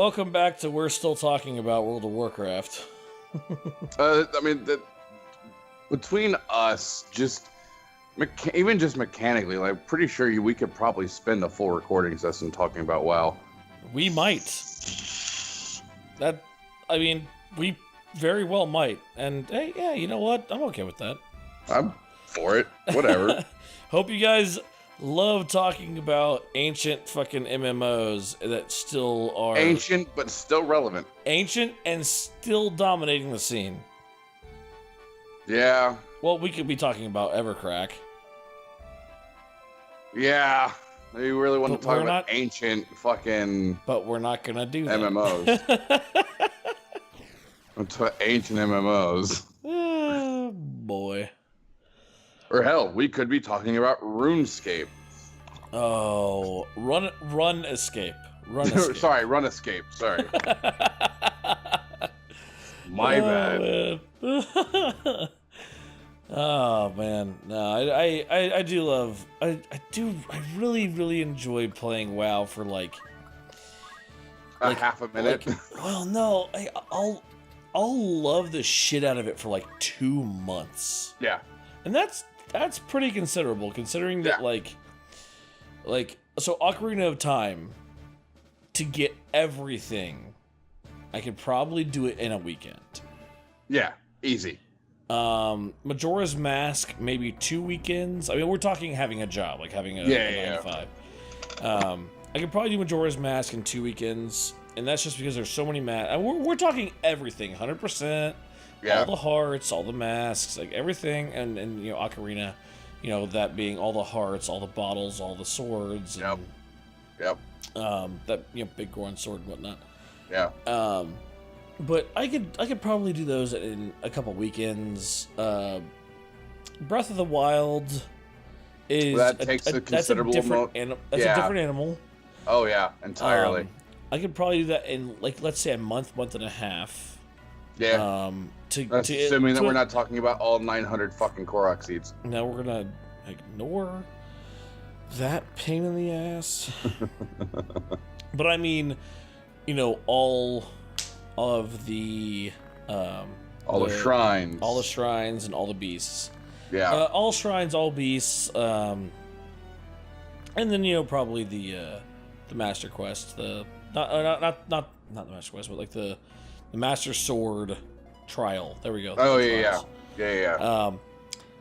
welcome back to We're Still Talking About World of Warcraft. Between us, even just mechanically, like, pretty sure we could probably spend a full recording session talking about WoW. We might. We very well might. And hey, yeah, you know what? I'm okay with that. I'm for it. Whatever. Hope you guys love talking about ancient fucking MMOs that still are... Ancient, but still relevant. Ancient and still dominating the scene. Yeah. Well, we could be talking about Evercrack. Yeah. We really want to talk about ancient fucking... But we're not going to do that. MMOs. Ancient MMOs. Oh, boy. Or hell, we could be talking about RuneScape. Oh, run escape. Run escape. Sorry, run escape. Sorry. My bad. Man. Oh man, no, I do love, I really enjoy playing WoW for like half a minute. Well, no, I'll love the shit out of it for like 2 months. Yeah, and that's pretty considerable considering that like so Ocarina of Time, to get everything, I could probably do it in a weekend. Yeah, easy. Majora's Mask, maybe 2 weekends. I mean, we're talking having a job, like having a 9 to 5. I could probably do Majora's Mask in 2 weekends, and that's just because there's so many we're talking everything, 100%, all the hearts, all the masks, like everything, and you know, Ocarina, you know, that being all the hearts, all the bottles, all the swords, and, that, you know, big Goron sword and whatnot. But I could probably do those in a couple weekends. Breath of the Wild is that takes a considerable amount. That's a different animal. Oh yeah, entirely. I could probably do that in, like, let's say a month and a half. Yeah. Assuming that we're not talking about all 900 fucking Korok seeds. Now we're gonna ignore that pain in the ass. But I mean, you know, all of the all the shrines and all the beasts. Yeah. All shrines, all beasts, and then, you know, probably the Master Quest, not the Master Quest, but like the Master Sword trial. There we go. Oh yeah.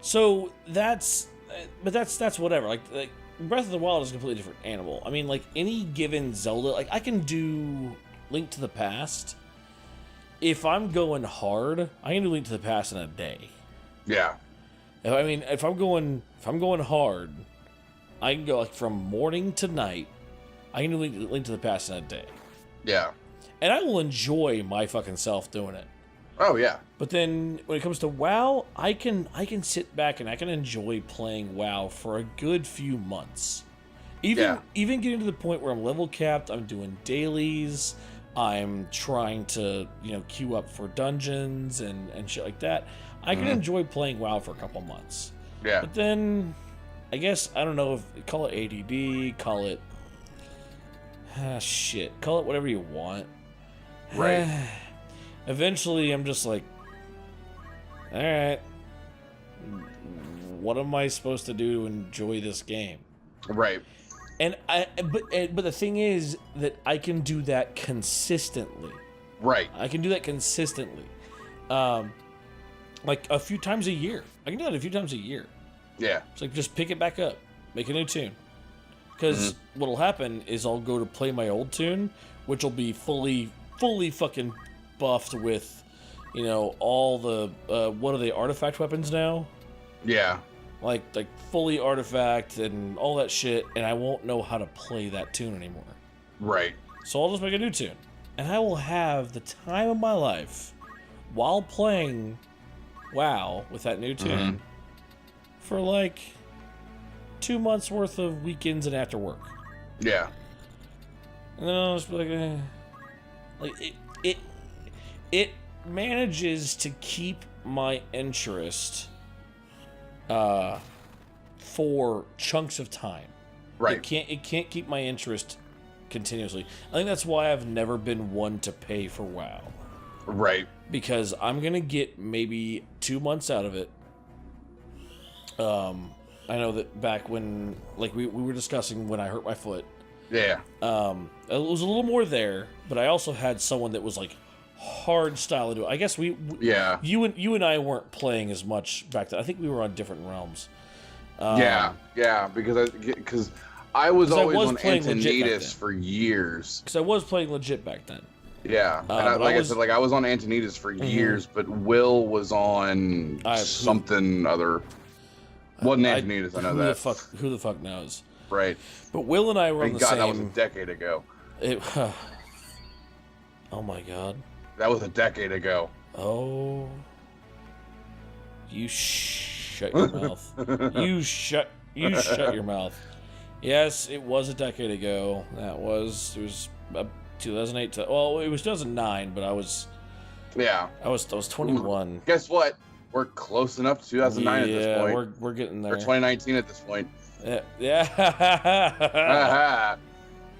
So that's whatever. Like Breath of the Wild is a completely different animal. I mean, like any given Zelda, like I can do Link to the Past. If I'm going hard, I can do Link to the Past in a day. Yeah. I mean, if I'm going hard, I can go like from morning to night. I can do Link to the Past in a day. Yeah. And I will enjoy my fucking self doing it. Oh yeah. But then when it comes to WoW, I can sit back and I can enjoy playing WoW for a good few months. Even getting to the point where I'm level capped, I'm doing dailies, I'm trying to, you know, queue up for dungeons and shit like that. I can enjoy playing WoW for a couple months. Yeah. But then, I guess, I don't know, if call it ADD, call it... call it whatever you want. Right. Eventually, I'm just like, alright, what am I supposed to do to enjoy this game? Right. And but the thing is that I can do that consistently. Right. I can do that consistently. Like a few times a year. I can do that a few times a year. Yeah. It's like just pick it back up, make a new tune. Because what'll happen is I'll go to play my old tune, which will be fully fucking buffed with, you know, all the what are they, artifact weapons now? Yeah. Like fully artifact and all that shit, and I won't know how to play that tune anymore. Right. So I'll just make a new tune. And I will have the time of my life while playing WoW with that new tune for like 2 months worth of weekends and after work. Yeah. And then I'll just be like, it manages to keep my interest for chunks of time. Right. It can't keep my interest continuously. I think that's why I've never been one to pay for WoW. Right. Because I'm gonna get maybe 2 months out of it. I know that back when, like, we were discussing when I hurt my foot. Yeah. It was a little more there, but I also had someone that was like hard style to do it. I guess you and I weren't playing as much back then. I think we were on different realms. Yeah, because I was always on Antonidas for years. Because I was playing legit back then. Yeah, and I said, I was on Antonidas for years, but Will was on something other. Wasn't Antonidas, I know that. Who the fuck knows? Right. But Will and I were on the same... that was a decade ago. Oh my god. That was a decade ago. Oh. You shut your mouth. You shut your mouth. Yes, it was a decade ago. It was 2008 to... Well, it was 2009, but I was... Yeah. I was 21. Guess what? We're close enough to 2009 at this point. Yeah, we're getting there. Or 2019 at this point. Yeah.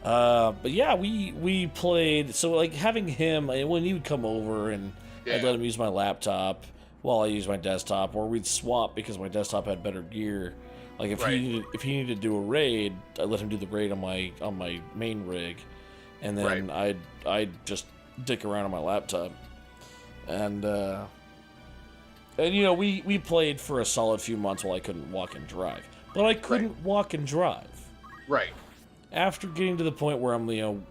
But yeah, we played. So like having him when he would come over and I'd let him use my laptop while I used my desktop, or we'd swap because my desktop had better gear. Like if he needed to do a raid, I let him do the raid on my main rig, and then I'd just dick around on my laptop, and you know we played for a solid few months while I couldn't walk and drive. But I couldn't walk and drive. Right. After getting to the point where I'm,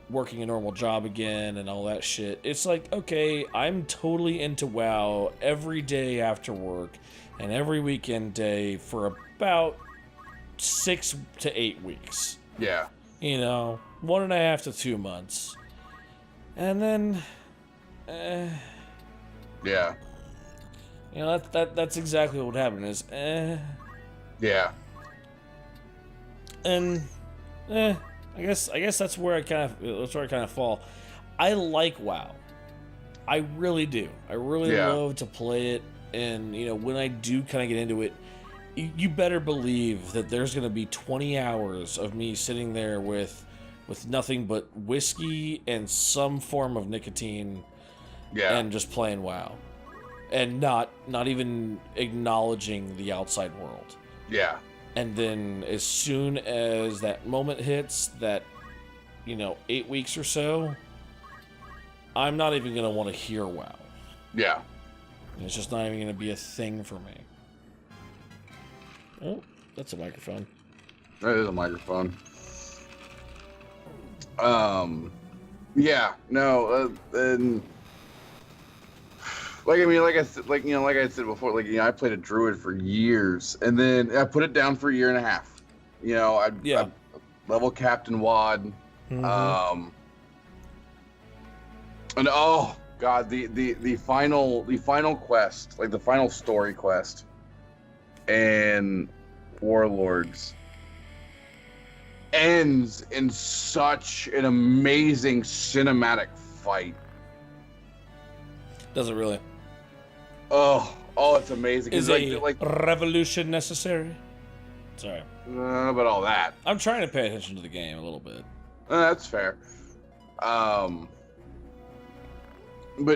working a normal job again and all that shit, it's like, okay, I'm totally into WoW every day after work and every weekend day for about 6 to 8 weeks. Yeah. 1.5 to 2 months. And then, yeah. That's exactly what happened is, Yeah. And I guess that's where I kind of fall. I like WoW. I really do. I really love to play it, and when I do kind of get into it, you better believe that there's going to be 20 hours of me sitting there with nothing but whiskey and some form of nicotine, and just playing WoW, and not even acknowledging the outside world. Yeah. And then as soon as that moment hits, that 8 weeks or so, I'm not even going to want to hear WoW. Yeah. It's just not even going to be a thing for me. Oh, that's a microphone. That is a microphone. Yeah, no, and like I said before, I played a druid for years, and then I put it down for a year and a half. I level Captain Wad, and oh god, the final quest, like the final story quest, and Warlords ends in such an amazing cinematic fight. Does it really? Oh, it's amazing. Is a revolution necessary? Sorry. About all that. I'm trying to pay attention to the game a little bit. That's fair. But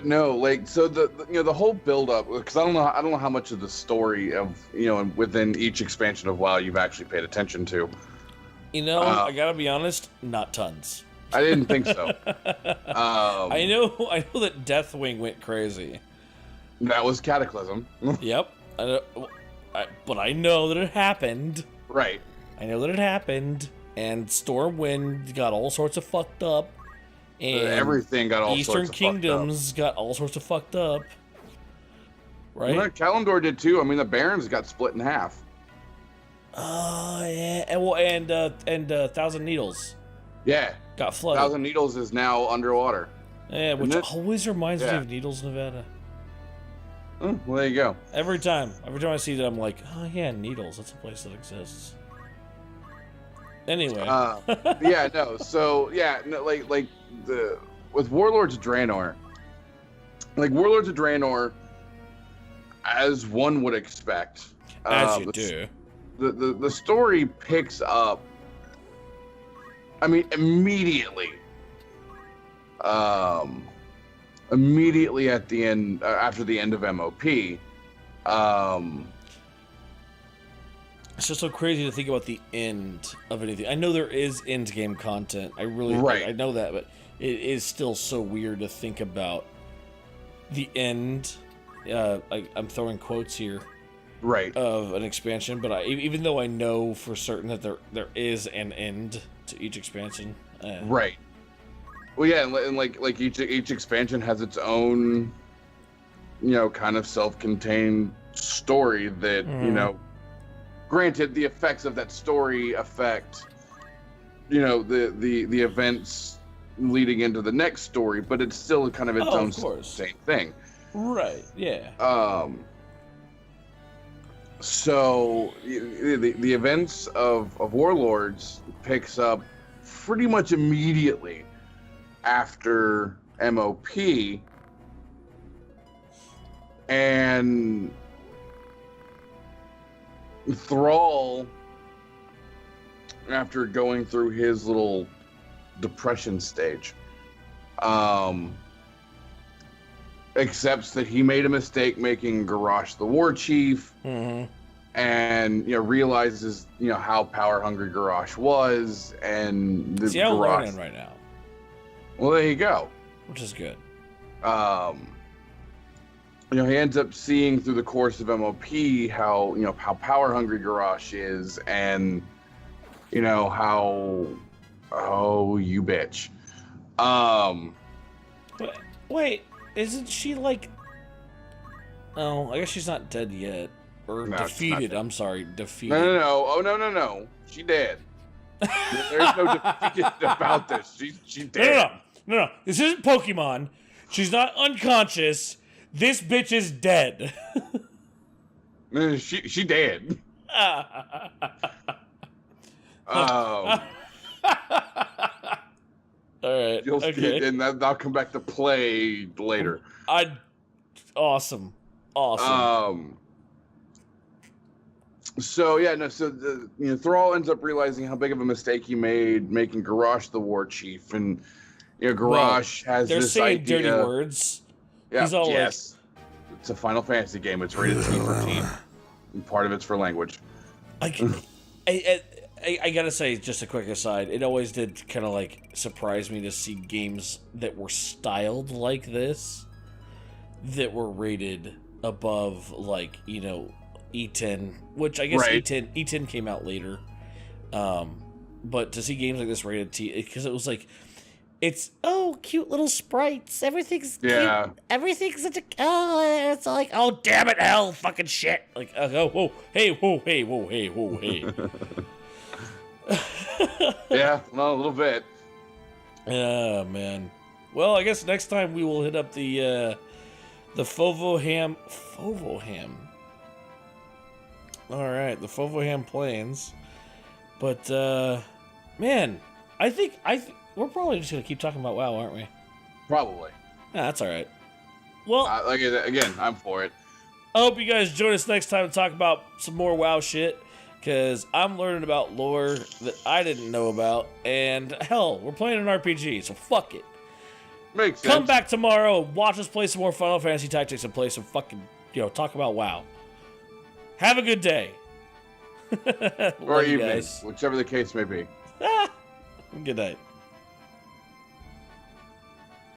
no, so the whole build up, because I don't know how much of the story of within each expansion of WoW you've actually paid attention to. I gotta be honest, not tons. I didn't think so. I know that Deathwing went crazy. That was Cataclysm. Yep. But I know that it happened. Right. I know that it happened, and Stormwind got all sorts of fucked up, and everything got all Eastern sorts of Kingdoms fucked up. got all sorts of fucked up. Right? Well, Kalimdor did too. I mean, the Barons got split in half. Oh yeah, and Thousand Needles. Yeah. Got flooded. Thousand Needles is now underwater. Yeah, which always reminds me of Needles, Nevada. Well, there you go. Every time I see that, I'm like, oh yeah, Needles. That's a place that exists. Anyway. With Warlords of Draenor, Warlords of Draenor, as one would expect, as you do, the story picks up I mean, immediately at the end, after the end of MOP, it's just so crazy to think about the end of anything. I know there is end game content. I know that, but it is still so weird to think about the end. I'm throwing quotes here, right, of an expansion. But even though I know for certain that there is an end to each expansion, right. Well, yeah, and like each expansion has its own, kind of self-contained story that Granted, the effects of that story affect, the events leading into the next story, but it's still kind of its own same thing. Right. Yeah. So the events of Warlords picks up pretty much immediately after MOP, and Thrall, after going through his little depression stage, accepts that he made a mistake making Garrosh the war chief, and realizes how power hungry Garrosh was, and the I'm learning right now. Well, there you go. Which is good. He ends up seeing through the course of MOP how power hungry Garrosh is, and how you bitch. Wait, isn't she like? Oh, I guess she's not dead yet, or no, defeated. I'm sorry, defeated. No. Oh no. She dead. There's no defeated about this. She's dead. No. This isn't Pokemon. She's not unconscious. This bitch is dead. She dead. All right. You'll see it, and that'll come back to play later. Awesome. So Thrall ends up realizing how big of a mistake he made making Garrosh the war chief, and Garrosh has this idea. They're saying dirty words. Yeah, he's all yes. It's a Final Fantasy game. It's rated T for teen. And part of it's for language. I gotta say, just a quick aside, it always did kind of surprise me to see games that were styled like this, that were rated above E10, which I guess right. E10 came out later. But to see games like this rated T, because it was it's cute little sprites. Everything's cute. Everything's such a it's oh damn it, hell, fucking shit. Whoa, hey. Yeah, well, a little bit. Oh man. Well, I guess next time we will hit up the Fovoham. All right, the Fovoham Plains. But man, I think we're probably just gonna keep talking about WoW, aren't we? Probably. Yeah, that's all right. Well, again, I'm for it. I hope you guys join us next time to talk about some more WoW shit, because I'm learning about lore that I didn't know about, and hell, we're playing an RPG, so fuck it. Makes sense. Come back tomorrow, watch us play some more Final Fantasy Tactics, and play some fucking, talk about WoW. Have a good day. Or evening, whichever the case may be. Good night.